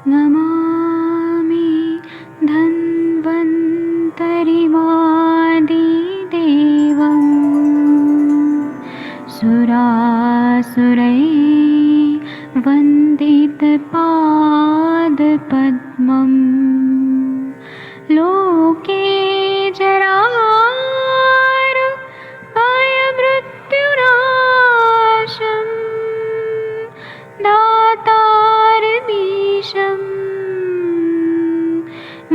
नमामि धन्वन्तरिमादिदेवं सुरासुरैर्वन्दितपादपद्मम् लोके जरामृत्युनाशं दातारमीशं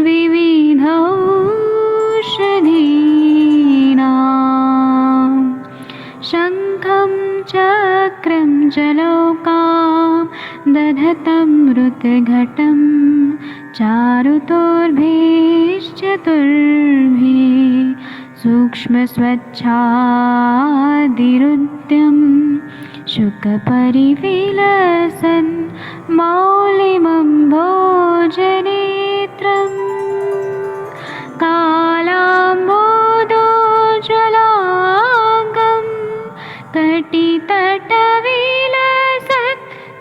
विविधौषधीनां शङ्खं चक्रं जलौकां दधतं मृतघटं चारुतोर्भिश्चतुर्भिः सूक्ष्मस्वच्छादिरुद्यं शुकपरिविलसन् मौलिमं भोजनेत्रम् कालाम्बोदोज्ज्वलाङ्गं कटितटविलसत्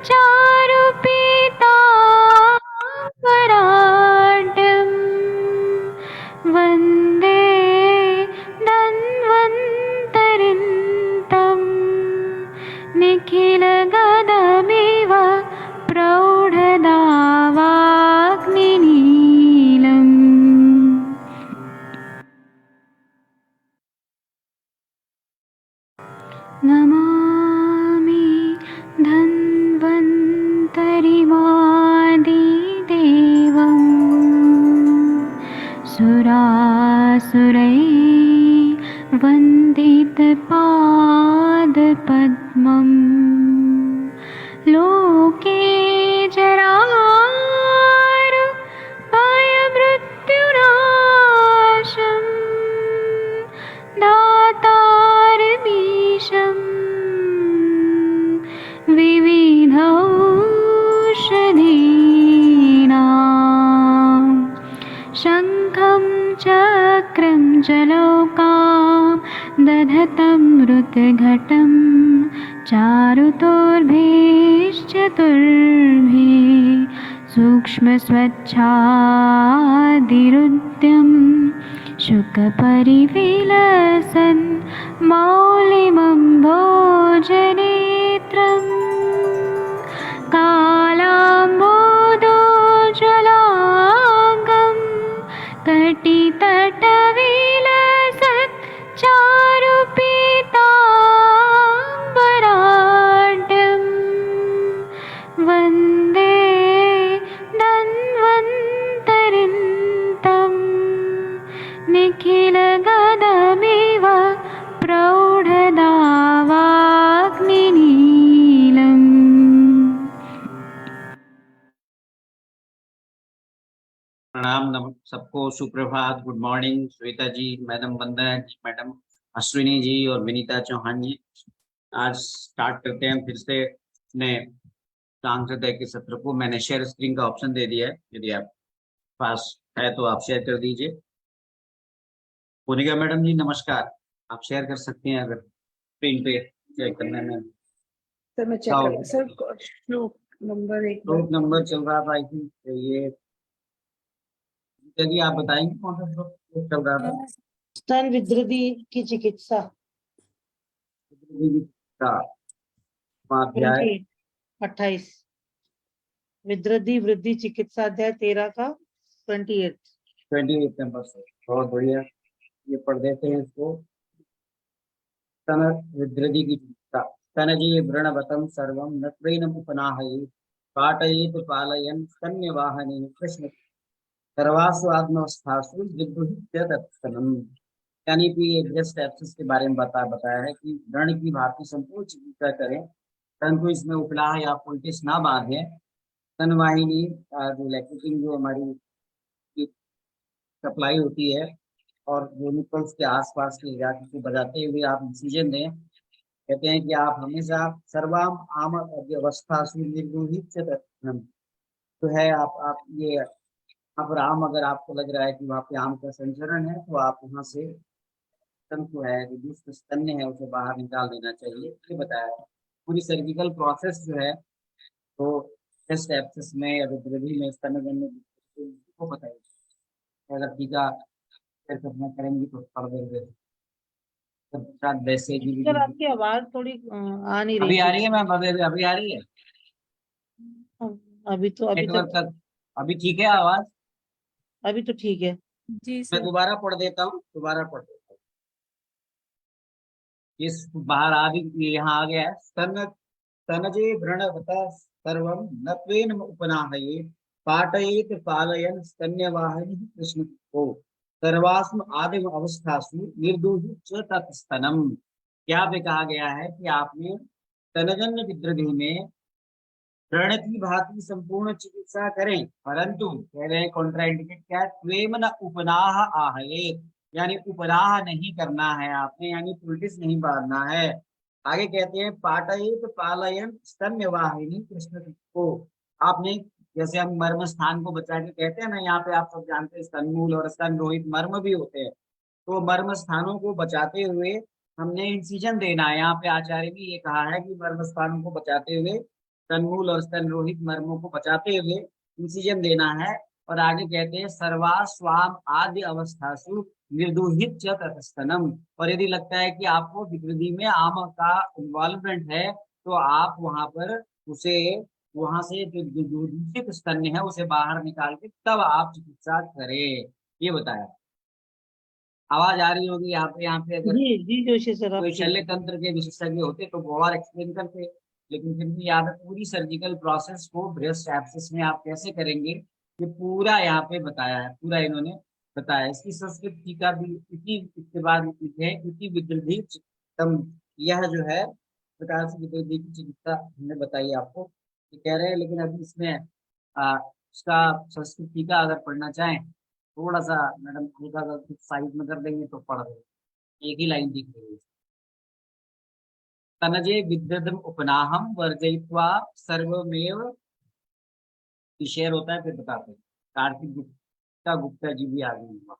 चारुपीताम्बराढ्यं वन्दे धन्वन्तरिन्तं निखिलगदमिव प्रौढदावाग्निनीलम्। नमामि धन्वन्तरिमादिदेवं सुरासुरैर्वन्दितपादपद्मम् लोके जरामृत्युनाशं दातारमीशं विविधौषधीनां शङ्खं चक्रं जलौकां दधतं मृतघटं चारुतोर्भिश्चतुर्भिः सूक्ष्मस्वच्छादिरुद्यं शुकपरिविलसन् मौलिमं भोजनेत्रम् कालाम्बोदोज्ज्वलाङ्गं कटितटविलसत् चारुपीताम्बराढ्यं वन्दे धन्वन्तरिन्तं निखिलगदमिव प्रौढदावाग्निनीलम्। प्रणाम सबको, सुप्रभात, गुड मॉर्निंग श्वेता जी, मैडम वंदना जी, मैडम अश्विनी जी और विनीता चौहान जी। आज स्टार्ट करते हैं फिर से अपने सांख्योदय के सत्र को। मैंने शेयर स्क्रीन का ऑप्शन दे दिया है, यदि आप पास है तो आप शेयर कर दीजिए। मोनिका मैडम जी नमस्कार, आप शेयर कर सकती हैं अगर स्क्रीन पे चेक करने में। सर मैं चेक कर सर श्लोक नंबर चल रहा था, आई थिंक ये यदि आप बताएंगे कौन सा श्लोक चल रहा था। स्तन विद्रुति की चिकित्सा 28 विद्रुति वृद्धि चिकित्सा अध्याय 13 का 28 नंबर से। बहुत बढ़िया, ये पढ़ देते हैं इसको। स्तन विद्रुति की चिकित्सा। स्तनजी व्रणवतं सर्वं नत्वैनमुपनाहये पाटयेत पालयन् स्तन्यवाहने कृष्ण सर्वासु आत्मवस्थासु विद्रुहित्यतत्स्तनम्। यानी कि ये ब्रेस्ट एब्सेस के बारे में बताया है कि व्रण की भांति संपूर्ण चिकित्सा करें, परंतु इसमें उपलाह या फुलटिस ना बांधे। स्तनवाहिनी जो लैक्टेटिंग जो हमारी सप्लाई होती है और जो निपल्स के आसपास के इलाके को बजाते हुए आप इंसिजन दें। कहते हैं कि आप हमेशा सर्वाम आम अवस्था तो है आप ये अब आम, अगर आपको लग रहा है कि वहाँ पे आम का संचरण है तो आप वहाँ से स्तन को है, जो दुष्ट स्तन्य है उसे बाहर निकाल देना चाहिए, ये बताया है। पूरी सर्जिकल प्रोसेस जो है तो टेस्ट एप्सिस में या विद्रवी में स्तनजन्य को बताइए। अगर टीका फिर करना करेंगी तो पढ़ देंगे। तब शायद वैसे जी सर आपकी आवाज थोड़ी आ नहीं रही अभी आ ठीक रही है से। मैम? अभी आ रही है अभी तो अभी नेटवर्क तक का? अभी ठीक है आवाज? अभी तो ठीक है। जी मैं सर। दोबारा पढ़ देता हूँ, दोबारा पढ़ देता हूँ। इस बाहर आ भी यहाँ आ गया है। तनजे व्रणवता सर्वं न त्वेन उपनाहये पाटयेत पालयन् स्तन्यवाहिनी कृष्ण को सर्वास्म आदिम अवस्थासु निर्दोहि च तत्स्तनम। क्या पे कहा गया है कि आपने स्तनजन्य विद्रवी में व्रण की भांति संपूर्ण चिकित्सा करें, परंतु कह रहे हैं कॉन्ट्राइंडिकेट क्या है, त्वेम न उपनाह आहये, यानी उपनाह नहीं करना है आपने, यानी पुलिस नहीं बांधना है। आगे कहते हैं पाटयित पालयन स्तन्यवाहिनी कृष्ण को, आपने जैसे हम मर्म स्थान को बचा के कहते हैं ना, यहाँ पे आप सब जानते हैं स्तनमूल और स्तन रोहित मर्म भी होते हैं, तो मर्म स्थानों को बचाते हुए हमने इंसिजन देना है। यहाँ पे आचार्य ने ये कहा है कि मर्म स्थानों को बचाते हुए, स्तनमूल और स्तन रोहित मर्मों को बचाते हुए इंसिजन देना है। और आगे कहते हैं सर्वा स्वाम आदि अवस्थासु निर्दोहित च ततस्तनम। और यदि लगता है कि आपको विकृति में आम का इन्वॉल्वमेंट है, तो आप वहां पर उसे, वहां से जो दूषित स्तन्य है उसे बाहर निकाल के तब आप चिकित्सा करें, ये बताया। आवाज आ रही होगी यहाँ पे अगर जी जी जोशी सर कोई आपकी शल्य तंत्र के विशेषज्ञ होते तो वो और एक्सप्लेन करते, लेकिन फिर भी याद है पूरी सर्जिकल प्रोसेस को ब्रेस्ट एब्सिस में आप कैसे करेंगे, ये पूरा यहाँ पे बताया है, पूरा इन्होंने बताया। इसकी संस्कृत टीका भी इसी इसके बाद है, इसी विद्रोही चिकित्सम, यह जो है प्रकार से विद्रोही की चिकित्सा हमने बताई आपको, ये कह रहे हैं। लेकिन अभी इसमें उसका संस्कृत टीका अगर पढ़ना चाहें, थोड़ा सा मैडम हल्का सा साइड में कर देंगे तो पढ़ देंगे, एक ही लाइन दिख रही है। तनजे विद्युदम उपनाहम वर्जयित्वा सर्वमेव, शेयर होता है फिर बताते हैं। कार्तिक गुप्ता जी भी आ गए हैं।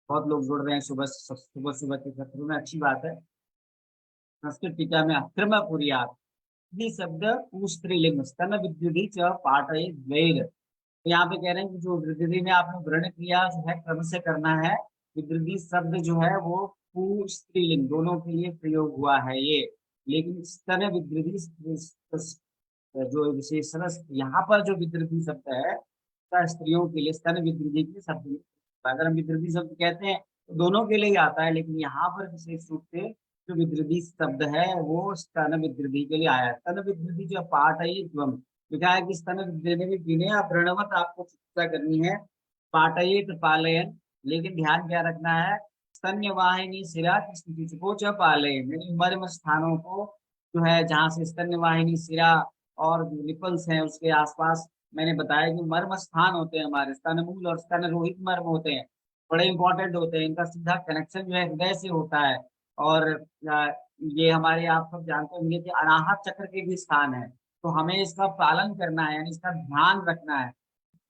बहुत लोग जुड़ रहे हैं सुबह सुबह सुबह के सत्र में, अच्छी बात है। संस्कृत टीका में अक्रम कुरियात, ये शब्द स्त्रीलिंग स्तन विद्युदी च पाठय द्वैर। तो यहाँ पे कह रहे हैं कि जो विद्युदी में आपने व्रण क्रिया जो है क्रम से करना है, विद्युदी शब्द जो है वो पु स्त्रीलिंग दोनों के लिए प्रयोग हुआ है ये। लेकिन स्तन विद्युदी जो विशेषण यहाँ पर जो विद्युदी शब्द है का स्त्रियों के लिए स्तन विद्युदी के शब्द, अगर हम विद्युदी शब्द कहते हैं तो दोनों के लिए ही आता है, लेकिन यहाँ पर विशेष रूप से जो विद्युदी शब्द है वो स्तन विद्युदी के लिए आया है। स्तन विद्युदी जो पाठ है ये स्वयं लिखा है कि स्तन विद्युदी पीने या व्रणवत आपको चिकित्सा करनी है, पाटयित पालयन, लेकिन ध्यान क्या रखना है, स्तन्य वाहिनी सिरा को च पालयन, यानी मर्म स्थानों को जो है जहाँ से स्तन्य वाहिनी सिरा और जो निपल्स हैं उसके आसपास, मैंने बताया कि मर्म स्थान होते हैं हमारे, स्तनमूल और स्तन रोहित मर्म होते हैं, बड़े इंपॉर्टेंट होते हैं, इनका सीधा कनेक्शन जो है हृदय से होता है। और ये हमारे आप सब जानते होंगे कि अनाहत चक्र के भी स्थान है, तो हमें इसका पालन करना है, यानी इसका ध्यान रखना है।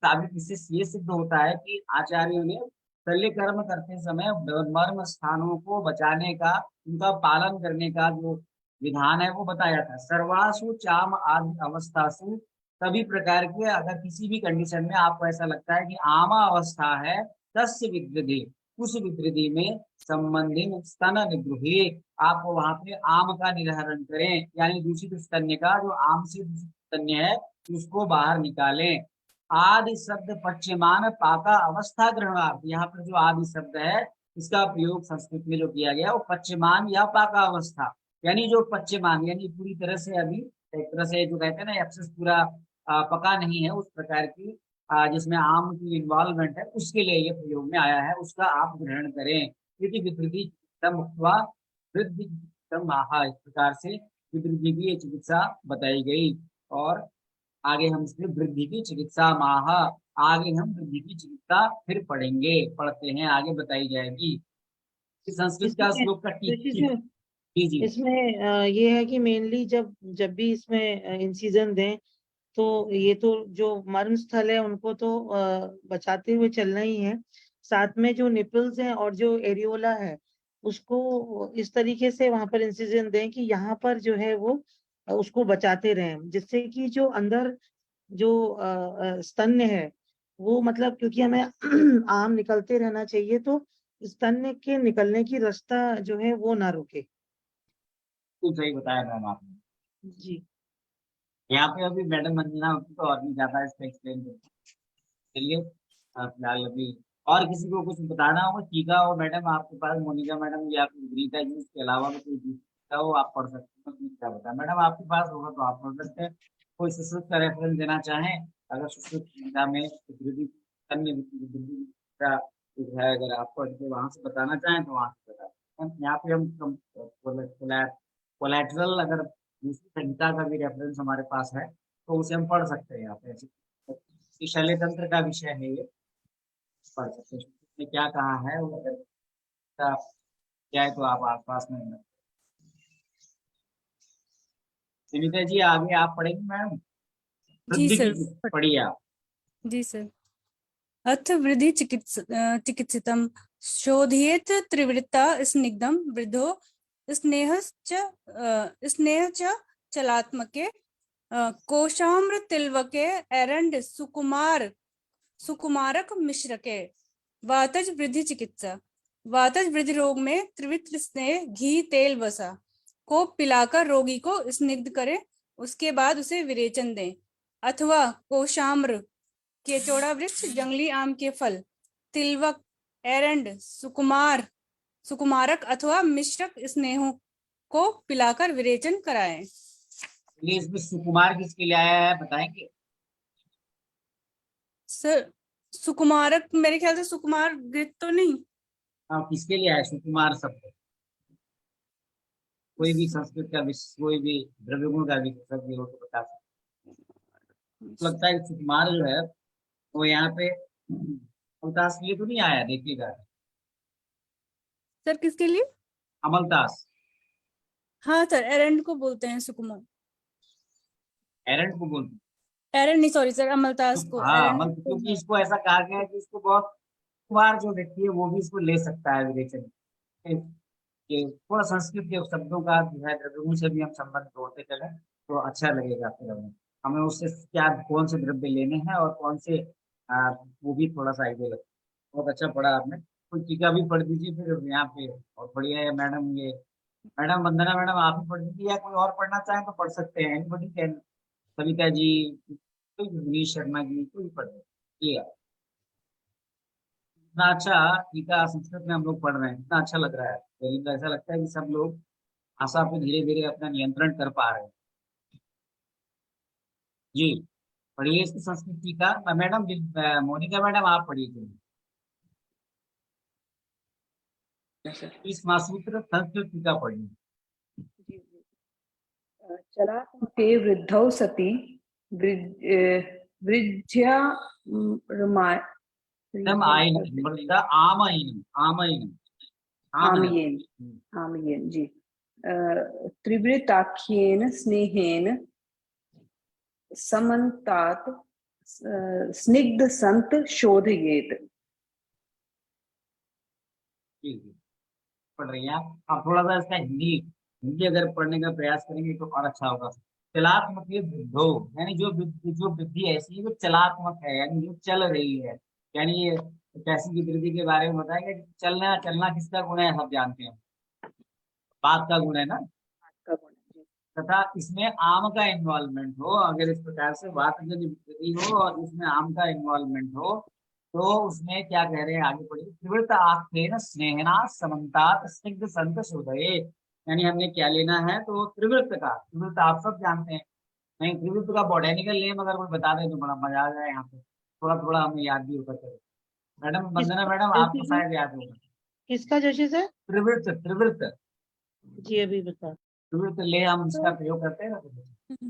साबित इससे ये सिद्ध होता है कि आचार्यों ने शल्य कर्म करते समय मर्म स्थानों को बचाने का, उनका पालन करने का जो विधान है वो बताया था। सर्वासु चाम आदि अवस्थासु, सभी प्रकार के अगर किसी भी कंडीशन में आपको ऐसा लगता है कि आमा अवस्था है, तस्य विद्युदे, उस विद्युदि में संबंधित स्तन निगृहे, आप वहां पे आम का निराहरण करें, यानी दूषित स्तन्य का, जो आम से दूषित स्तन्य है उसको बाहर निकालें। आदि शब्द पश्चिमान पाका अवस्था ग्रहणार्थ, यहाँ पर जो आदि शब्द है इसका प्रयोग संस्कृत में जो किया गया वो पश्चिमान या पाका अवस्था, यानी जो पश्चिमान यानी पूरी तरह से अभी एक तरह से जो कहते हैं ना एक्सेस पूरा पका नहीं है, उस प्रकार की जिसमें आम की इन्वॉल्वमेंट है, उसके लिए ये प्रयोग में आया है, उसका आप ग्रहण करें। क्योंकि विपरीति वृद्धि इस प्रकार से विपरीति की ये चिकित्सा बताई गई। और आगे हम इसमें वृद्धि की चिकित्सा माह, आगे हम वृद्धि की चिकित्सा फिर पढ़ेंगे, पढ़ते हैं आगे बताई जाएगी। संस्कृत का इसमें श्लोक का जोशी ठीक सर जी जी इसमें ये है कि मेनली जब जब भी इसमें इंसिजन दें तो ये तो जो मर्म स्थल है उनको तो बचाते हुए चलना ही है, साथ में जो निपल्स हैं और जो एरियोला है उसको इस तरीके से वहां पर इंसिजन दें कि यहाँ पर जो है वो उसको बचाते रहें, जिससे कि जो अंदर जो स्तन्य है वो मतलब, क्योंकि हमें आम निकलते रहना चाहिए, तो स्तन्य के निकलने की रास्ता जो है वो ना रुके। तो सही बताया मैम आपने। जी। यहाँ पे अभी मैडम वंदना होती तो और भी ज्यादा इसको एक्सप्लेन करती। चलिए फिलहाल अभी और किसी को कुछ बताना होगा टीका हो मैडम आपके पास, मोनिका मैडम या फिर गीता जी, इसके अलावा भी कोई दूसरा हो आप पढ़ सकते हो। क्या बताया मैडम आपके पास होगा तो आप पढ़ सकते हैं। कोई सुश्रुत का रेफरेंस देना चाहें, अगर सुश्रुत गीता में विधि अन्य विधि का कुछ है, अगर आप पढ़ के वहां से बताना चाहें तो वहां से बता सकते हैं। यहाँ पे हम कोलेट्रल अगर दूसरी संहिता का भी रेफरेंस हमारे पास है तो उसे हम पढ़ सकते हैं। यहाँ पे ऐसे शल्य तंत्र का विषय है ये, पढ़ सकते हैं उसने क्या कहा है वो, अगर का क्या है तो आप आसपास में सुनीता जी आगे आप पढ़ेंगे मैडम। जी वृद्धि सर। की पढ़िए आप। जी सर। अथ वृद्धि चिकित्सितम शोधयेत त्रिवृत्ता स्निग्धम वृद्धो स्नेह च चलात्मके कोशाम्र तिलवके एरंड सुकुमारक मिश्रके। वातज वृद्धि चिकित्सा। वातज वृद्धि रोग में त्रिवृत्त स्नेह घी तेल वसा को पिलाकर रोगी को स्निग्ध करें, उसके बाद उसे विरेचन दें। अथवा कोशाम्र केचोड़ा वृक्ष, जंगली आम के फल, तिलवक, एरंड, सुकुमारक अथवा मिश्रक स्नेहों को पिलाकर विरेचन कराएं। ये इसमें सुकुमार किसके लिए आया है बताएंगे? सर सुकुमारक मेरे ख्याल से सुकुमार घृत तो नहीं। हाँ किसके लिए आया सुकुमार शब्द? कोई भी संस्कृत का कोई भी द्रव्य गुण का भी शब्द हो तो बता सकते। लगता है कि सुकुमार जो है वो यहाँ पे अमलतास के लिए तो नहीं आया, देखिएगा। सर किसके लिए? अमलतास हाँ सर, एरंड को बोलते हैं सुकुमार। एरंड को बोलते एरंड नहीं, सॉरी सर, अमलतास हैं। को। हाँ एरंड क्योंकि इसको ऐसा कहा गया है कि इसको बहुत कुमार जो व्यक्ति है वो भी इसको ले सकता है विवेचन। ये थोड़ा संस्कृत के शब्दों का जो है द्रव्यों से भी हम संबंध जोड़ते चले तो अच्छा लगेगा। फिर हमें उससे क्या कौन से द्रव्य लेने हैं और कौन से वो भी थोड़ा सा आइडिया लगता है। बहुत अच्छा पढ़ा आपने। कुछ टीका भी पढ़ दीजिए फिर यहाँ पे। और बढ़िया है मैडम, ये मैडम वंदना मैडम आप ही पढ़ दीजिए या कोई और पढ़ना चाहें तो पढ़ सकते हैं। एनीबॉडी कैन, सविता जी, कोई भी, मनीष शर्मा जी, कोई भी पढ़ दीजिए। इतना अच्छा टीका संस्कृत में हम लोग पढ़ रहे हैं, इतना अच्छा लग रहा है। तो ऐसा लगता है कि सब लोग भाषा पे धीरे धीरे अपना नियंत्रण कर पा रहे हैं। जी पढ़िए इसकी संस्कृत टीका। मैडम मोनिका मैडम आप पढ़िए चलिए। इस महासूत्र संस्कृत टीका पढ़िए। चलात्मके वृद्धौ सति वृज्या एकदम आयन मृदा आमयन आमयन आमयेन आमयेन जी त्रिवृताख्येन स्नेहेन समन्तात् स्निग्ध संत शोधयेत। ठीक है पढ़ रही हैं आप थोड़ा सा इसका हिंदी हिंदी अगर पढ़ने का प्रयास करेंगे तो और अच्छा होगा। चलात्मक वृद्धो यानी जो वृद्धि ऐसी है जो चलात्मक है, यानी जो चल रही है। यानी ये कैसी की वृद्धि के बारे में बताएंगे। चलना चलना किसका गुण है सब जानते हैं, बात का गुण है ना। तथा इसमें आम का इन्वॉल्वमेंट हो, अगर इस प्रकार से बात वृद्धि हो और इसमें आम का इन्वॉल्वमेंट हो तो उसमें क्या कह रहे हैं आगे पढ़िए। त्रिवृत आख्येन स्नेहना समन्तात स्निग्ध संत शोधये। यानी हमने क्या लेना है तो त्रिवृत का, त्रिवृत आप सब जानते हैं। नहीं त्रिवृत का बॉटेनिकल नेम अगर कोई बता दे तो बड़ा मजा आ जाए। यहाँ पे थोड़ा थोड़ा हमें याद भी होता चले। मैडम वंदना मैडम आपको शायद याद होगा। किसका जोशी सर? त्रिवृत त्रिवृत जी अभी बता। त्रिवृत ले हम इसका प्रयोग करते हैं ना।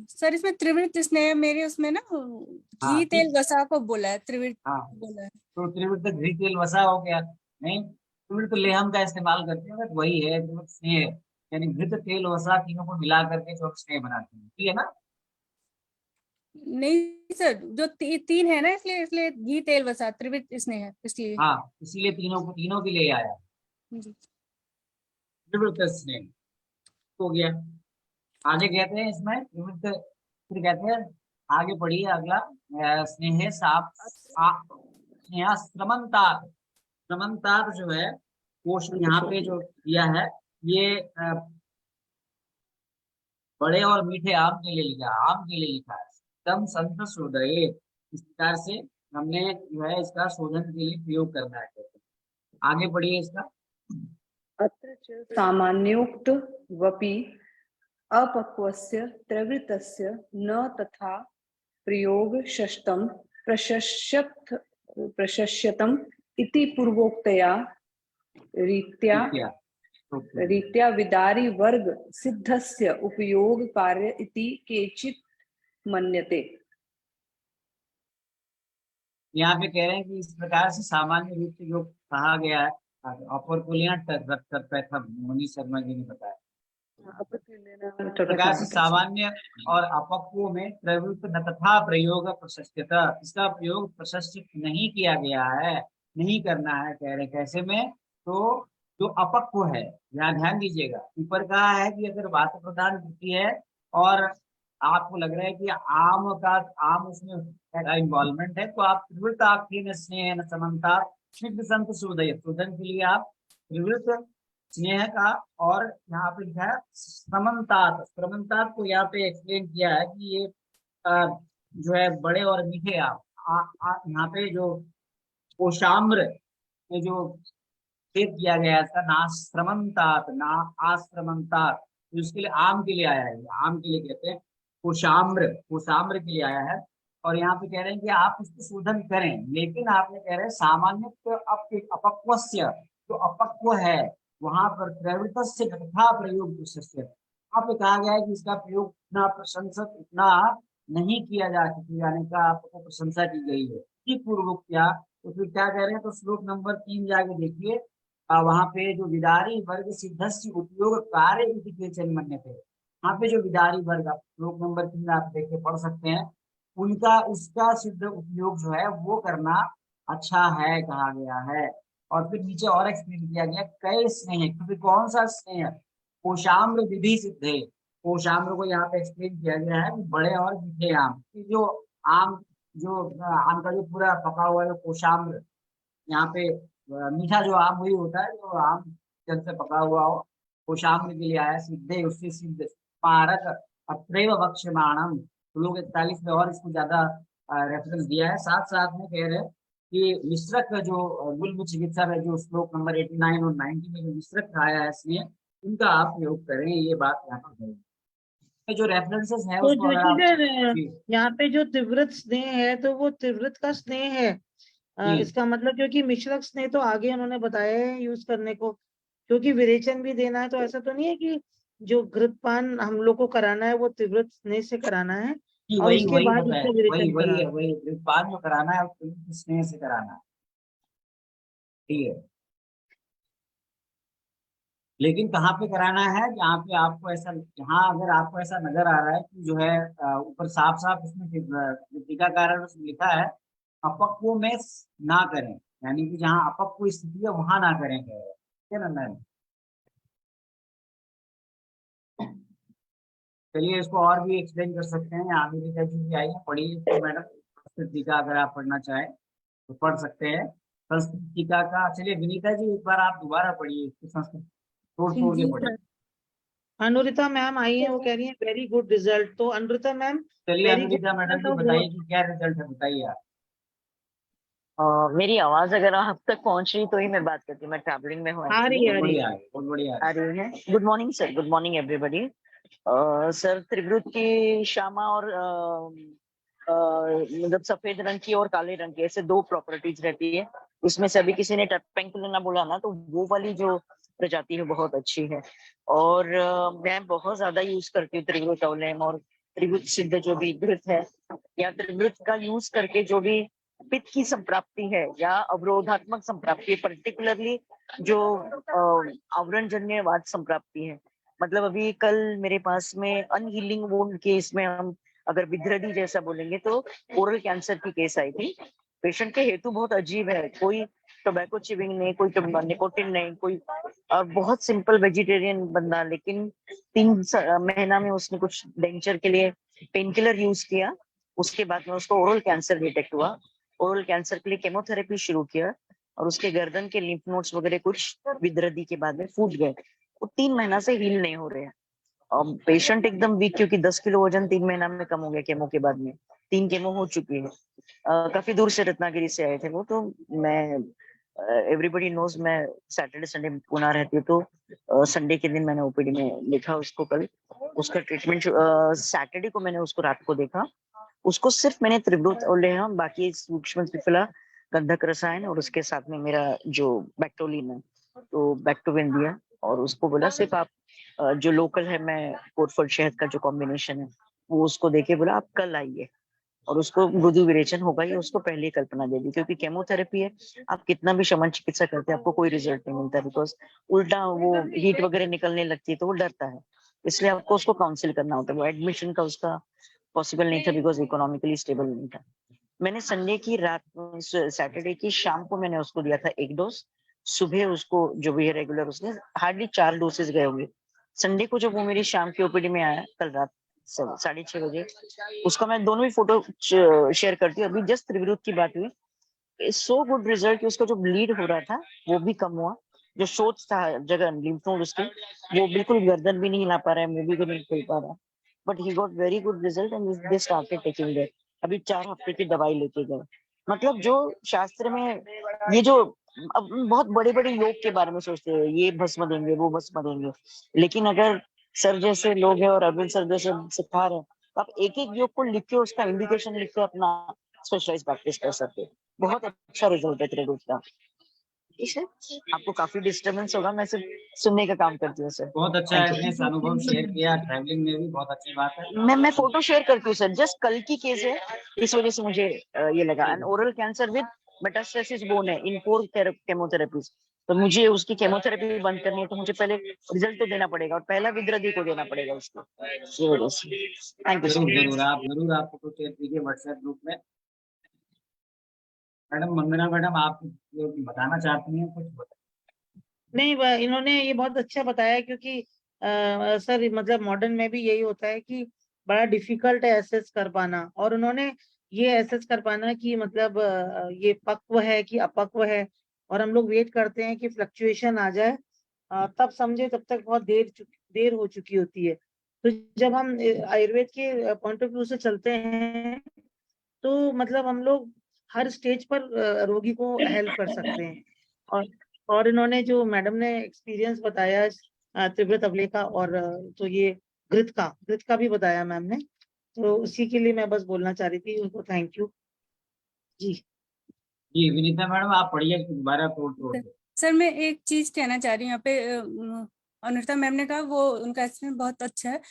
सर इसमें त्रिवृत्त स्नेह मेरे उसमें ना घी तेल वसा को बोला है, त्रिवृत्त बोला है। तो त्रिवृत्त घी तेल वसा हो गया। नहीं त्रिवृत्त लेहम का इस्तेमाल करते हैं, वही है त्रिवृत्त स्नेह। यानी घृत तेल वसा तीनों को मिला करके जो स्नेह बनाते हैं, ठीक है ना। नहीं सर, जो तीन है ना, इसलिए इसलिए घी तेल वसा त्रिवृत्त स्नेह है इसलिए। हाँ इसीलिए तीनों के लिए आया त्रिवृत्त स्नेह हो गया। आगे कहते हैं इसमें त्रिवृत्त, फिर कहते हैं आगे बढ़िए अगला स्नेह साप स्नेह श्रमंतात्। श्रमंतात् जो है क्वेश्चन यहाँ पे जो दिया है ये बड़े और मीठे आम के लिए लिखा, आम के लिए लिखा है। तम संत शोधये, इस प्रकार से हमने जो है इसका शोधन के लिए प्रयोग करना है। आगे बढ़िए इसका। अत्र च सामान्योक्त वपि अपक्वस्य त्रवृतस्य न तथा प्रयोग षष्टम प्रशस्यतम इति पूर्वोक्तया रीत्या विदारी वर्ग सिद्धस्य उपयोग कार्य इति केचित् मन्यते। यहाँ पे कह रहे हैं कि इस प्रकार से सामान्य रूप से जो कहा गया है, अपर को लेना मोनी शर्मा जी ने बताया। इस प्रकार से सामान्य और अपक्वों में प्रवृत्त न तथा प्रयोग प्रशस्यता, इसका प्रयोग प्रशस्त नहीं किया गया है, नहीं करना है। कह रहे कैसे में, तो जो अपक्व है, यहाँ ध्यान दीजिएगा, ऊपर कहा है कि अगर वात प्रदान वृत्ति है और आपको लग रहा है कि आम उसमें इन्वॉल्वमेंट है, तो आप त्रिवृत स्नेह समन्ता सिद्ध संत शोधन के लिए आप त्रिवृत स्नेह का और यहाँ पे लिखा है समन्तात को यहाँ पे एक्सप्लेन किया है कि ये जो है बड़े और मीठे आम, यहाँ पे जो कोशाम्र में जो भेद किया गया है इसका ना आश्रमंतात, तो इसके लिए आम के लिए आया है, आम के लिए कहते हैं कोशाम्र के लिए आया है। और यहाँ पे कह रहे हैं कि आप इसको शोधन करें, लेकिन आपने कह रहे हैं सामान्य अपक्वस्य, जो अपक्व है वहां पर प्रवृत्त तथा प्रयोग प्रशस्य, यहाँ पे कहा गया है कि इसका प्रयोग इतना प्रशंसक इतना नहीं किया जाने का आपको प्रशंसा की गई है कि पूर्वक क्या। तो फिर क्या कह रहे हैं, तो श्लोक नंबर 3 जाके देखिए, वहां पे जो विदारी वर्ग सिद्धस्य उपयोग कार्य मन्य थे, यहाँ पे जो विदारी वर्ग, आप श्लोक नंबर 3 आप देख के पढ़ सकते हैं, उनका उसका सिद्ध उपयोग जो है वो करना अच्छा है कहा गया है। और फिर नीचे और एक्सप्लेन किया गया कई स्नेह, क्योंकि कौन सा स्नेह, कोशाम्र विधि सिद्ध है। कोशाम्र को यहाँ पे एक्सप्लेन किया गया है बड़े और मीठे आम, जो आम का जो पूरा पका हुआ है कोशाम्र, यहाँ पे मीठा जो आम वही होता है जो आम जल से पका हुआ हो, कोशाम्र के लिए आया सिद्धे, उससे सिद्ध पारक अत्रैव वक्ष्यमाणम। लोग 41 में और इसको ज्यादा रेफरेंस दिया है। साथ साथ में कह रहे हैं कि मिश्रक जो गुल्म चिकित्सा में जो श्लोक नंबर 89 और 90 में जो मिश्रक आया है इसमें, उनका आप प्रयोग करें, ये बात यहाँ पर जो रेफरेंसेस है तो उसको यहाँ पे जो तीव्रत स्नेह है तो वो तीव्रत का स्नेह है, इसका मतलब, क्योंकि मिश्रक स्नेह तो आगे उन्होंने बताया है यूज करने को, क्योंकि विरेचन भी देना है, तो ऐसा तो नहीं है कि जो घृतपान हम लोग को कराना है वो तीव्रत स्नेह से कराना है और उसके बाद उसको विरेचन कराना है। वही घृतपान जो कराना है उसको स्नेह से कराना है, ठीक है। लेकिन कहाँ पे कराना है, जहाँ पे आपको ऐसा, जहाँ अगर आपको ऐसा नजर आ रहा है कि जो है ऊपर साफ साफ उसमें टीकाकार उसमें लिखा है अपक्व में ना करें, यानी कि जहाँ अपक्व स्थिति है वहां ना करें, कह रहे ठीक है ना मैम। चलिए इसको और भी एक्सप्लेन कर सकते हैं, यहाँ भी भी आई है, पढ़िए इसको मैडम। संस्कृत टीका अगर आप पढ़ना चाहें तो पढ़ सकते हैं संस्कृत टीका का। चलिए विनीता जी एक बार आप दोबारा पढ़िए इसको, संस्कृत तोड़ के पढ़िए। अनुरिता मैम आई है, वो कह रही है वेरी गुड रिजल्ट। तो अनुरिता मैम, चलिए अनुरिता मैडम जी बताइए कि क्या रिजल्ट है, बताइए आप। मेरी आवाज अगर आप तक पहुंच रही तो ही मैं बात करती हूँ, मैं ट्रैवलिंग में हूँ। आ रही है, बहुत बढ़िया आ रही है। Good morning sir, good morning everybody. Sir त्रिवृत की श्यामा और मतलब सफेद रंग की और काले रंग की, ऐसे दो प्रॉपर्टीज रहती है। उसमें से अभी किसी ने पेंकुलिना बोला ना, तो वो वाली जो प्रजाति है बहुत अच्छी है। और मैं बहुत ज्यादा यूज करती हूँ त्रिवृत अवलेम और त्रिवृत सिद्ध जो भी घृत है, या त्रिवृत का यूज करके जो भी पित्त की संप्राप्ति है या अवरोधात्मक संप्राप्ति है, पर्टिकुलरली जो आवरणजन्य वात संप्राप्ति है। मतलब अभी कल मेरे पास में अनहीलिंग वुंड केस में, हम अगर विद्रदी जैसा बोलेंगे तो ओरल कैंसर की केस आई थी। पेशेंट के हेतु बहुत अजीब है, कोई टोबैको चिविंग नहीं, कोई निकोटिन नहीं, कोई बहुत सिंपल वेजिटेरियन बंदा, लेकिन 3 महीना में उसने कुछ डेंचर के लिए पेन किलर यूज किया उसके बाद में उसको ओरल कैंसर डिटेक्ट हुआ। ओरल कैंसर के लिए केमोथेरेपी शुरू किया और उसके गर्दन के लिम्फ नोड्स वगैरह कुछ विद्रदी के बाद में फूट गए। वो 3 महीना से हील नहीं हो रहे हैं। पेशेंट एकदम वीक, क्योंकि 10 किलो वजन 3 महीना में कम हो गया केमो के बाद में। 3 केमो हो चुकी है। काफी दूर से रत्नागिरी से आए थे वो। तो मैं एवरीबडी नोज मैं सैटरडे संडे पुणे रहती हूँ, तो संडे के दिन मैंने ओपीडी में लिखा उसको। कल उसका ट्रीटमेंट सैटरडे को मैंने उसको रात को देखा। उसको सिर्फ मैंने त्रिवृत और लेहा, बाकी सूक्ष्म त्रिफला, गंधक रसायन और उसके साथ में मेरा जो बैक्टोलिन है तो बैक्टोविन दिया। और उसको बोला सिर्फ आप जो लोकल है, मैं कोटफल शहद का जो कॉम्बिनेशन है वो उसको देके बोला आप कल आइए। और उसको मृदु विरेचन होगा, ये उसको पहले ही कल्पना दे दी, क्योंकि केमोथेरेपी है, आप कितना भी शमन चिकित्सा करते हैं आपको कोई रिजल्ट नहीं मिलता, बिकॉज उल्टा वो हीट वगैरह निकलने लगती है तो वो डरता है। इसलिए आपको उसको काउंसिल करना होता है। वो एडमिशन का उसका पॉसिबल नहीं था, बिकॉज इकोनॉमिकली स्टेबल नहीं था। मैंने संडे की रात, सैटरडे की शाम को मैंने उसको दिया था 1 डोज। सुबह उसको जो भी है रेगुलर, उसने हार्डली 4 डोसेज गए होंगे। संडे को जब वो मेरी शाम की ओपीडी में आया कल रात 6:30 बजे, उसका मैं दोनों ही फोटो शेयर करती हूँ। अभी जस्ट त्रिवृत की बात हुई, सो गुड रिजल्ट कि उसका जो ब्लीड हो रहा था वो भी कम हुआ। जो शोथ था जगह लिम्फ नोड उसके, वो बिल्कुल गर्दन भी नहीं हिला पा रहा है, मुंह भी नहीं खोल पा रहा है। But he got very good result and they started taking that. अभी 4 हफ्ते की दवाई लेके गए। मतलब जो शास्त्र में ये जो अब बहुत बड़े बड़े योग के बारे में सोचते हैं, ये भस्म देंगे वो भस्म देंगे, लेकिन अगर सर जैसे लोग हैं और अरविंद सर जैसे सिखा रहे हैं, तो आप एक एक योग को लिख के उसका इंडिकेशन लिख के अपना स्पेशलाइज प्रैक्टिस कर सकते हैं। बहुत अच्छा रिजल्ट है त्रिवृत का। ठीक है, आपको काफी डिस्टर्बेंस होगा, मैं सिर्फ सुनने का काम करती हूँ सर। बहुत अच्छा है, अपने अनुभव शेयर किया ट्रैवलिंग में भी, बहुत अच्छी बात है। मैं फोटो शेयर करती हूँ सर, जस्ट कल की केस है, इस वजह से मुझे ये लगा। And oral cancer with metastasis bone है इन 4 केमोथेरेपीज। तो मुझे उसकी केमोथेरेपी बंद करनी है, तो मुझे पहले रिजल्ट तो देना पड़ेगा और पहला विद्रदी को देना पड़ेगा उसको। ये वजह से थैंक यू जरूर सर। जरूर आप फोटो शेयर कीजिए व्हाट्सएप ग्रुप में। मैडम मंगना मैडम, आप बताना चाहती हैं कुछ? नहीं, इन्होंने ये बहुत अच्छा बताया, क्योंकि सर मतलब मॉडर्न में भी यही होता है कि बड़ा डिफिकल्ट है एसेस कर पाना, और उन्होंने ये एसेस कर पाना कि मतलब ये पक्व है कि अपक्व है, और हम लोग वेट करते हैं कि फ्लक्चुएशन आ जाए, तब समझे, तब तक बहुत देर हो चुकी होती है। तो जब हम आयुर्वेद के पॉइंट ऑफ व्यू से चलते हैं, तो मतलब हम लोग हर स्टेज पर रोगी को हेल्प कर सकते हैं। और इन्होंने जो मैडम ने एक्सपीरियंस बताया त्रिव्रत अवले का, और तो ये घृत का भी बताया मैम ने, तो उसी के लिए मैं बस बोलना चाह रही थी, उनको थैंक यू जी। जी विनीता मैडम, आप पढ़िए दोबारा कोड। सर मैं एक चीज कहना चाह रही हूँ यहाँ पे, अनुष्का मैम ने कहा वो उनका एक्सपीरियंस बहुत अच्छा है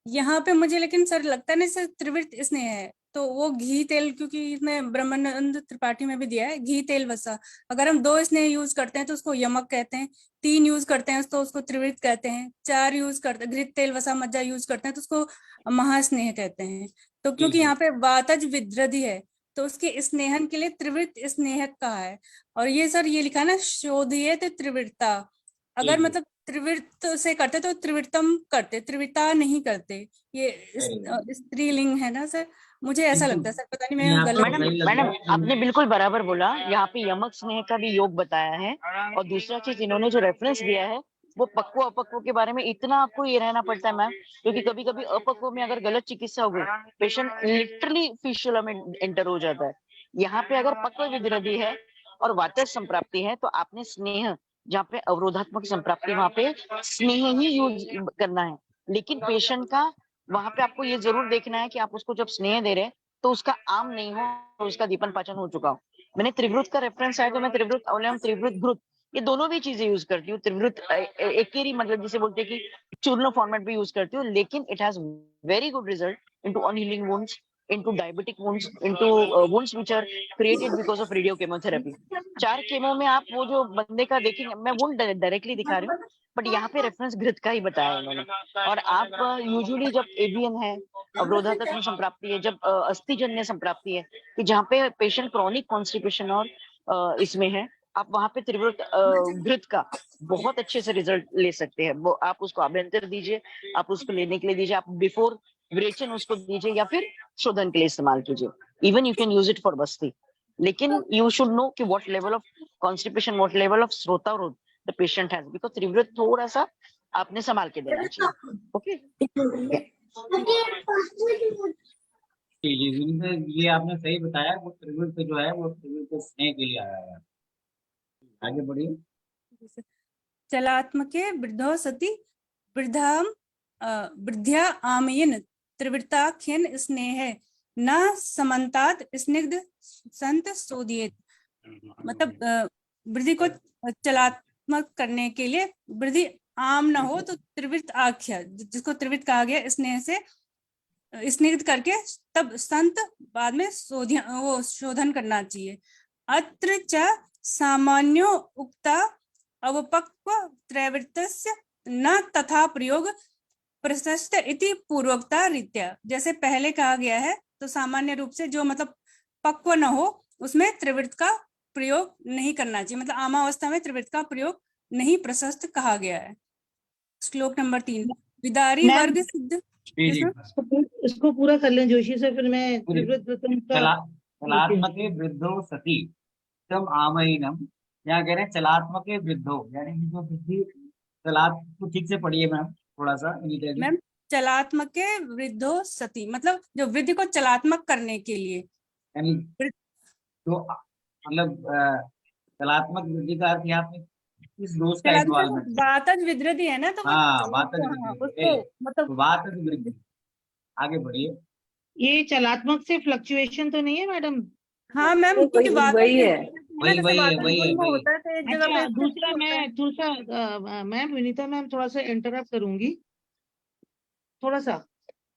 यहाँ पे मुझे, लेकिन सर लगता है ना सर त्रिवृत स्नेह है, तो वो घी तेल, क्योंकि इसमें ब्रह्मानंद त्रिपाठी में भी दिया है घी तेल वसा। अगर हम 2 स्नेह यूज करते हैं तो उसको यमक कहते हैं, 3 यूज करते हैं तो उसको त्रिवृत कहते हैं, 4 यूज करते हैं घृत तेल वसा मज्जा यूज करते हैं तो उसको महास्नेह कहते हैं। तो क्योंकि यहाँ पे वातज विद्रधि है तो उसके स्नेहन के लिए त्रिवृत स्नेहक कहा है। और ये सर ये लिखा है ना, शोधिये त्रिवृता, अगर मतलब त्रिवृत से करते तो त्रिवृतम करते, त्रिवृता नहीं करते। ये स्त्रीलिंग है ना सर, मुझे ऐसा लगता है सर, पता नहीं मैं गलत। मैडम आपने बिल्कुल बराबर बोला, यहाँ पे यमक स्नेह का भी योग बताया है। और दूसरा चीज इन्होंने जो रेफरेंस दिया है वो पक्व अपक्व के बारे में इतना आपको ये रहना पड़ता है मैम, क्योंकि कभी कभी अपक्व में अगर गलत चिकित्सा हो गई, पेशेंट लिटरली फिशुला में एंटर हो जाता है। यहाँ पे अगर पक्व विद्रधि है और वातज संप्राप्ति है, तो आपने स्नेह, जहाँ पे अवरोधात्मक संप्राप्ति, वहां पे स्नेह ही यूज करना है। लेकिन पेशेंट का वहां पे आपको ये जरूर देखना है कि आप उसको जब स्नेह दे रहे हैं तो उसका आम नहीं हो और उसका दीपन पाचन हो चुका हो। मैंने त्रिवृत का रेफरेंस आया तो मैं त्रिवृत अवलयम, त्रिवृत घृत, ये दोनों भी चीजें यूज करती हूँ। त्रिवृत एक ही मतलब जिसे बोलते हैं कि चूर्ण फॉर्मेट भी यूज करती हूँ, लेकिन it has very good result into unhealing wounds, into diabetic wounds, into wounds which are created because of radio chemotherapy। 4 chemo में आप वो जो बंदे का देखेंगे, मैं वुंड डायरेक्टली दिखा रही हूँ, बट यहाँ पे रेफरेंस घृत का ही बताया उन्होंने। और आप यूजुअली जब एवियन है, अवरोधात्मक संप्राप्ति है, जब अस्थिजन्य संप्राप्ति है, कि जहाँ पे पेशेंट क्रॉनिक कॉन्स्टिपेशन और इसमें है, आप वहां पे त्रिवृत घृत का बहुत अच्छे से रिजल्ट ले सकते हैं। वो आप उसको अभ्यंतर दीजिए, आप उसको लेने के लिए दीजिए, आप बिफोर विरेचन उसको दीजिए या फिर शोधन के लिए इस्तेमाल कीजिए। Even you can use it for बस्ती, लेकिन यू शुड नो कि what level of constipation, what level of श्रोतावरोध द पेशेंट हैज, बिकॉज त्रिवृत थोड़ा सा आपने संभाल के देना चाहिए। ओके जी जी बिल्कुल, ये आपने सही बताया। वो त्रिवृत्त जो है वो त्रिवृत्त स्नेह के लिए आया है। आगे बढ़िए। चलात्मके वृद्धो सति वृद्धाम वृद्ध्या आमयन त्रिवृत्ताख्यन स्नेह न समन्तात स्निग्ध संत सोदियेत। मतलब वृद्धि को चलात्मक करने के लिए वृद्धि आम न हो तो त्रिवृत्त आख्या, जिसको त्रिवृत्त कहा गया, स्नेह से स्निग्ध करके तब संत बाद में शोधन करना चाहिए। अत्र च सामान्यो उक्ता अवपक्व त्रैवृत्तस्य न तथा प्रयोग प्रशस्त इति पूर्वोक्ता रीत्या। जैसे पहले कहा गया है तो सामान्य रूप से जो मतलब पक्व न हो उसमें त्रिवृत्त का प्रयोग नहीं करना चाहिए, मतलब आमावस्था में त्रिवृत्त का प्रयोग नहीं प्रशस्त कहा गया है। श्लोक नंबर 3, विदारी वर्ग सिद्ध। जी जी इसको पूरा कर लें जोशी से, फिर मैं पूरी। त्रिवृत्तम का चलात्मके वृद्धो सती तम आमयिनम, यहाँ कह रहे हैं चलात्मके वृद्धो, यानी कि जो वृद्धि चलात को ठीक से पढ़िए मैम थोड़ा सा। मैम चलात्मके वृद्धो सती मतलब जो वृद्धि को चलात्मक करने के लिए, यानी जो मतलब कलात्मक वृद्धि का अर्थ यहाँ पे किस दोष का इन्वॉल्वमेंट। वातज विद्रधि है ना, तो हाँ वातज उसको वृद्धि, मतलब वातज वृद्धि। आगे बढ़िए। ये चलात्मक से फ्लक्चुएशन तो नहीं है मैडम? हाँ मैम, क्योंकि वही है। वही है। होता है तो एक जगह अच्छा, पे दूसरा मैं दूसरा मैम विनीता मैम थोड़ा सा इंटरप्ट करूंगी थोड़ा सा।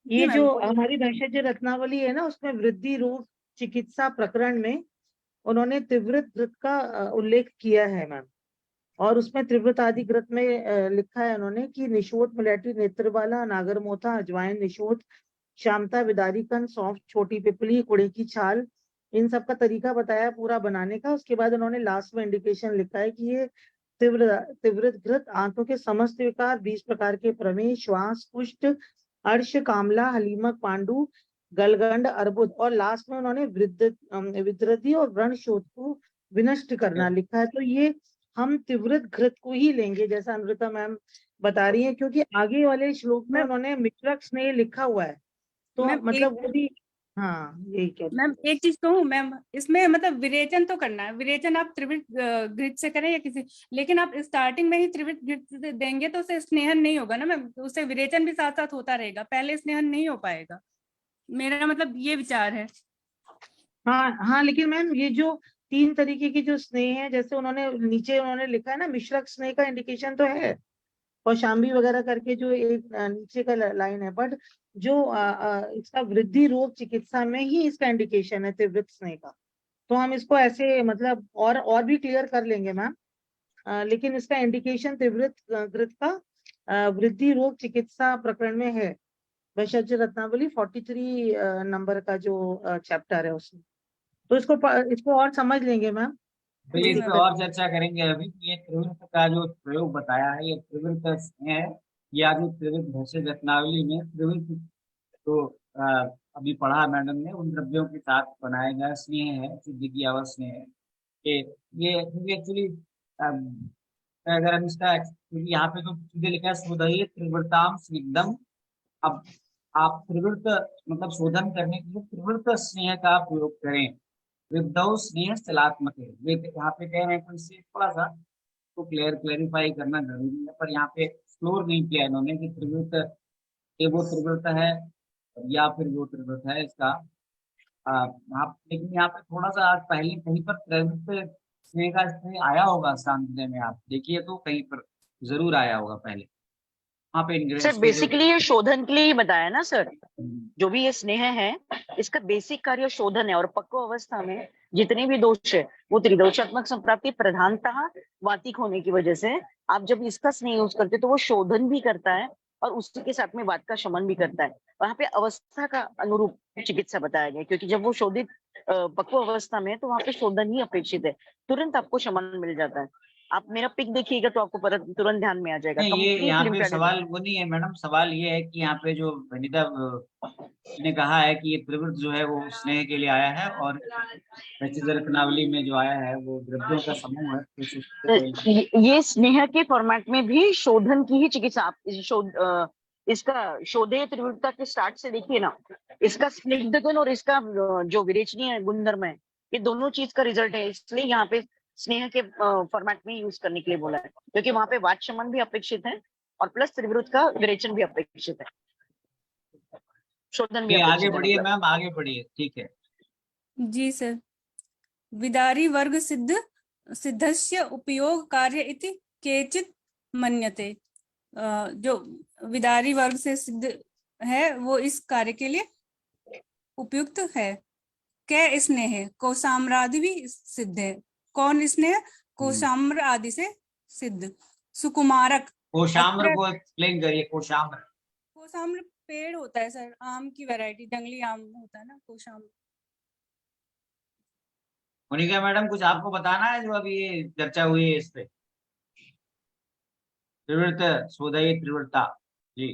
ये मैम, जो बोलिए। हमारी भैषज रत्नावली है ना, उसमें वृद्धि रोग चिकित्सा प्रकरण में उन्होंने त्रिवृत घृत का उल्लेख किया है मैम, और उसमें त्रिवृत आदि घृत में लिखा है उन्होंने कि निशोत, मिलेटी, नेत्रबाला, नागरमोथा, अजवाइन, निशोत, शामता, विदारी कंद, सौंफ, छोटी पिपली, कुड़े की छाल, इन सब का तरीका बताया पूरा बनाने का। उसके बाद उन्होंने लास्ट में इंडिकेशन लिखा है कि ये त्रिवृत घृत आंतों के समस्त विकार, 20 प्रकार के प्रमेय, श्वास, कुष्ठ, अर्श, कामला, हलीमक, पांडु, गलगंड, अर्बुद, और लास्ट में उन्होंने विद्रधि और व्रण शोथ को विनष्ट करना लिखा है। तो ये हम त्रिवृत घृत को ही लेंगे जैसा अमृता मैम बता रही है, क्योंकि आगे वाले श्लोक में उन्होंने मित्रक स्नेह लिखा हुआ है, तो मैम मतलब वो भी, हाँ यही क्या। मैम एक चीज कहूँ मैम, इसमें मतलब विरेचन तो करना है, विरेचन आप त्रिवृत घृत से करें या किसी, लेकिन आप स्टार्टिंग में ही त्रिवृत घृत से देंगे तो उसे स्नेहन नहीं होगा ना मैम, उससे विरेचन भी साथ साथ होता रहेगा, पहले स्नेहन नहीं हो पाएगा। मेरा मतलब ये विचार है। हाँ हाँ, लेकिन मैम ये जो 3 तरीके की जो स्नेह है, जैसे उन्होंने नीचे उन्होंने लिखा है ना, मिश्रक स्नेह का इंडिकेशन तो है, और शाम्बी वगैरह करके जो एक नीचे का लाइन है, बट जो इसका वृद्धि रोग चिकित्सा में ही इसका इंडिकेशन है त्रिवृत स्नेह का। तो हम इसको ऐसे मतलब और भी क्लियर कर लेंगे मैम, लेकिन इसका इंडिकेशन त्रिवृत घृत का वृद्धि रोग चिकित्सा प्रकरण में है, भैषज रत्नावली 43 नंबर का जो चैप्टर है उसमें। तो इसको और समझ लेंगे मैम। तो ये इस पे और चर्चा करेंगे अभी। ये त्रिवृत्त का जो प्रयोग बताया है, ये त्रिवृत्त स्नेह है। ये आदि त्रिवृत्त भैषज रत्नावली में त्रिवृत्त तो अभी पढ़ा मैडम ने, उन द्रव्यों के साथ बनाया गया स्नेह है, सिद्धि की अवस्था है। ये एक्चुअली अगर हम इसका, क्योंकि यहाँ पे तो सीधे लिखा है सुदय त्रिवृताम स्निग्धम। अब आप त्रिवृत्त मतलब शोधन करने के लिए त्रिवृत्त स्नेह का प्रयोग करें। वृद्धौ स्नेह चलात्मक है, वे यहाँ पे कह रहे हैं, तो इससे थोड़ा सा तो क्लेरिफाई करना जरूरी है। पर यहाँ पे एक्सप्लोर नहीं किया इन्होंने कि त्रिवृत्त ये वो त्रिवृत्त है या फिर वो त्रिवृत्त है इसका। लेकिन यहाँ पे थोड़ा सा आज पहले कहीं पर त्रिवृत्त स्नेह का स्नेह आया होगा सांध्य में, आप देखिए तो कहीं पर जरूर आया होगा पहले वहाँ पे। सर बेसिकली ये शोधन के लिए ही बताया ना सर, जो भी ये स्नेह है इसका बेसिक कार्य शोधन है, और पक्व अवस्था में जितने भी दोष है वो त्रिदोषात्मक संप्राप्ति प्रधानतः वातिक होने की वजह से आप जब इसका स्नेह यूज करते तो वो शोधन भी करता है और उसी के साथ में वात का शमन भी करता है। वहां पे अवस्था का अनुरूप चिकित्सा बताया गया, क्योंकि जब वो शोधित पक्व अवस्था में तो वहां पे शोधन ही अपेक्षित है, तुरंत आपको शमन मिल जाता है। आप मेरा पिक देखिएगा तो आपको पता तुरंत ध्यान में आ जाएगा। नहीं, ये Complete यहाँ पे lymphatic सवाल वो नहीं है मैडम, सवाल ये है कि यहाँ पे जो वनिता ने कहा है कि ये त्रिवृत जो है वो स्नेह के लिए आया है, और रचित रत्नावली में जो आया है वो द्रव्यों का समूह है, तो ये स्नेह के फॉर्मेट में भी शोधन की ही चिकित्सा। आप इसका शोधे त्रिवृत्ता के स्टार्ट से देखिए ना, इसका स्निग्ध गुण और इसका जो विरेचनीय गुणधर्म है, ये दोनों चीज का रिजल्ट है। इसलिए यहाँ पे स्नेह के फॉर्मेट में यूज करने के लिए बोला है, क्योंकि वहां पे वाच्यमन भी अपेक्षित है और प्लस त्रिवृत का विरेचन भी अपेक्षित है, शोधन भी ये आगे अपेक्षित है बढ़िए मतलब। मैम, आगे बढ़िए, ठीक है। जी सर। विदारी वर्ग सिद्धस्य उपयोग कार्य इति केचित मन्यते। जो विदारी वर्ग से सिद्ध है वो इस कार्य के लिए उपयुक्त है। कै स्नेह कोशाम्रादि भी सिद्ध है। कौन स्नेह? कोशाम्र आदि से सिद्ध। सुकुमारक। कोशाम्र को एक्सप्लेन करिए। कोशाम्र, कोशाम्र पेड़ होता है सर, आम की वैरायटी, जंगली आम होता है ना कोशाम्र। मोनिका मैडम कुछ आपको बताना है जो अभी ये चर्चा हुई है इस पे? त्रिवृत शोधय त्रिवृत्ता जी।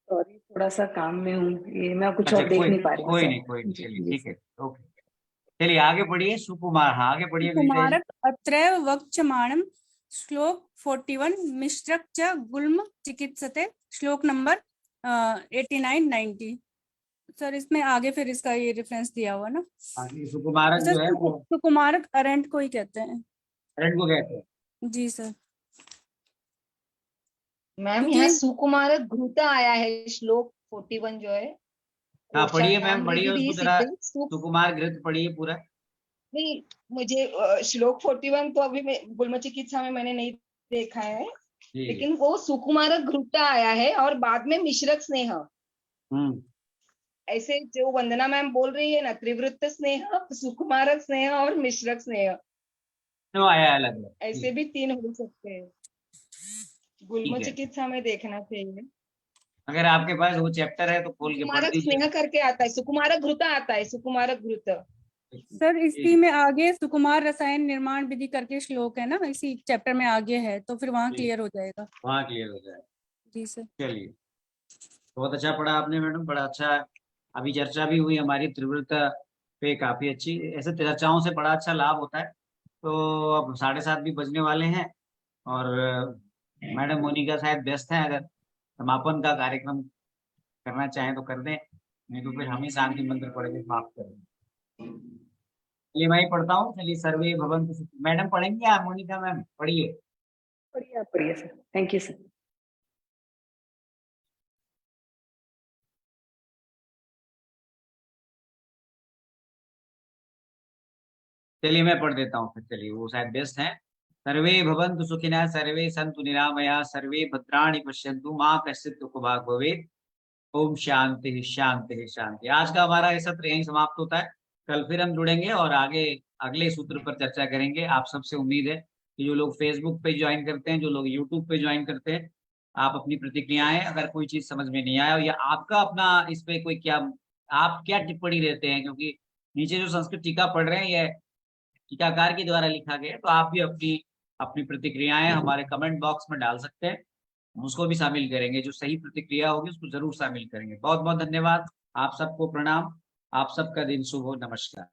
सॉरी, थोड़ा सा काम में हूँ, ये मैं कुछ अच्छा, और देख नहीं पा रही हूँ कोई सर। नहीं, कोई नहीं, जी, चलिए जी ठीक है, ओके। चलिए आगे बढ़िए। सुकुमार, हाँ आगे बढ़िए विनीता जी। कुमारक अत्रैव वक्ष्यमाणं श्लोक 41 मिश्रक च गुल्म चिकित्सते। श्लोक नंबर 89-90। सर इसमें आगे फिर इसका ये रेफरेंस दिया हुआ ना। हाँ, ये सुकुमारक सर जो है वो सुकुमारक अरेंट को ही कहते हैं। करंट को कहते हैं। जी सर। मैम यहाँ सुकुमार घृता आया है श्लोक 41 जो है। हाँ वो पढ़िए मैम, शाम्र पढ़िए की भी उसको सिद्ध जरा। है। सुकुमार घृत पढ़िए पूरा। नहीं, मुझे श्लोक 41 तो अभी गुल्म चिकित्सा में मैंने नहीं देखा है, जी। लेकिन वो सुकुमार घृता आया है और बाद में मिश्रक स्नेह। ऐसे जो वंदना मैम बोल रही है ना, त्रिवृत्त स्नेह, सुकुमारक स्नेह और मिश्रक स्नेह, तो आया अलग अलग। ऐसे भी 3 हो सकते हैं। गुल्म ठीक है, चिकित्सा में देखना चाहिए। अगर आपके पास वो चैप्टर है तो खोल के पढ़ सुकुमारक दीजिए। स्नेह करके आता है, सुकुमारक घृता आता है, सुकुमारक घृत। सर इसी में आगे सुकुमार रसायन निर्माण विधि करके श्लोक है ना, इसी चैप्टर में आगे है, तो फिर वहाँ क्लियर हो जाएगा। वहाँ क्लियर हो जाए। जी सर। चलिए, बहुत अच्छा पढ़ा आपने मैडम, बड़ा अच्छा। अभी चर्चा भी हुई हमारी त्रिवृत पे, काफी अच्छी। ऐसे चर्चाओं से बड़ा अच्छा लाभ होता है। तो अब 7:30 भी बजने वाले हैं, और मैडम मोनिका शायद व्यस्त हैं। अगर समापन का कार्यक्रम करना चाहें तो कर दें, नहीं तो फिर हम ही शांति मंत्र पढ़ के समाप्त करेंगे। चलिए मैं ही पढ़ता हूँ। चलिए, सर्वे भवन्तु मैडम पढ़ेंगे आप? मोनिका मैम पढ़िए। पढ़िए, आप पढ़िए सर। Thank you sir. चलिए मैं पढ़ देता हूँ फिर। चलिए, वो शायद व्यस्त हैं। सर्वे भवन्तु सुखिनः, सर्वे सन्तु निरामयाः, सर्वे भद्राणि पश्यन्तु मा कश्चित् दुःखभाग् भवेत्। ओम शांति शांति शांति। आज का हमारा ये सत्र यहीं समाप्त होता है। कल फिर हम जुड़ेंगे और आगे अगले सूत्र पर चर्चा करेंगे। आप सबसे उम्मीद है कि जो लोग फेसबुक पे ज्वाइन करते हैं, जो लोग यूट्यूब पे ज्वाइन करते हैं, आप अपनी प्रतिक्रियाएं, अगर कोई चीज समझ में नहीं आया या आपका अपना इस पे कोई क्या, आप क्या टिप्पणी देते हैं, क्योंकि नीचे जो संस्कृत टीका पढ़ रहे हैं ये टीकाकार के द्वारा लिखा गया है, तो आप भी अपनी अपनी प्रतिक्रियाएं हमारे कमेंट बॉक्स में डाल सकते हैं। हम उसको भी शामिल करेंगे, जो सही प्रतिक्रिया होगी उसको जरूर शामिल करेंगे। बहुत बहुत धन्यवाद। आप सबको प्रणाम। आप सबका दिन शुभ हो। नमस्कार।